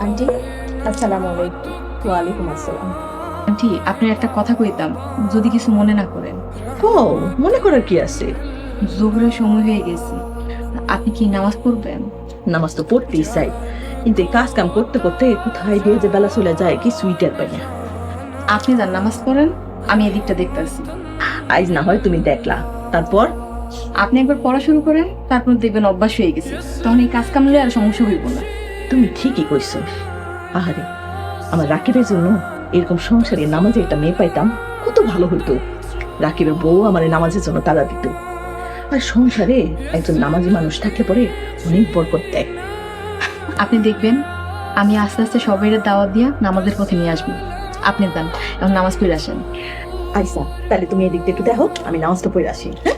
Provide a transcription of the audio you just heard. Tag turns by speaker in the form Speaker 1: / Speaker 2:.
Speaker 1: Aunty, আসসালামু আলাইকুম।
Speaker 2: ওয়ালাইকুম আসসালাম।
Speaker 1: আন্টি, আপনার একটা কথা কইতাম, যদি কিছু মনে না করেন।
Speaker 2: ও, মনে করার কি আছে?
Speaker 1: জোহরের সময় হয়ে গেছে, আপনি কি নামাজ পড়বেন?
Speaker 2: নামাজ তো পড়তেই চাই, কিন্তু এই কাজ কাম করতে করতে কোথায় দিয়ে যে বেলা চলে যায় কিছুই টের পাই না।
Speaker 1: আপনি যান নামাজ পড়েন, আমি এদিকটা দেখতাছি।
Speaker 2: আজ না হয় তুমি দেখলা, তারপর?
Speaker 1: আপনি একবার পড়া শুরু করেন, তারপর দেখবেন অভ্যাস হয়ে গেছে, তখন এই কাজ কামলে আর সমস্যা হইব না।
Speaker 2: তুমি ঠিকই কইছো। আহারে, আমার রাকিবের জন্য এরকম সংসারে নামাজে একটা মেয়ে পাইতাম, কত ভালো হইতো। রাকিবের বউ আমার নামাজের জন্য তাড়া দিত। আর সংসারে একজন নামাজি মানুষ থাকলে পরে অনেক বরকত দেয়।
Speaker 1: আপনি দেখবেন আমি আস্তে আস্তে সবাই দাওয়াত দিয়া নামাজের পথে নিয়ে আসবো। আপনি যান, এখন নামাজ পড়ে আসেন।
Speaker 2: আইসা, তাহলে তুমি এদিক দিয়ে একটু দেখো, আমি নামাজটা পড়ে আসি। হ্যাঁ।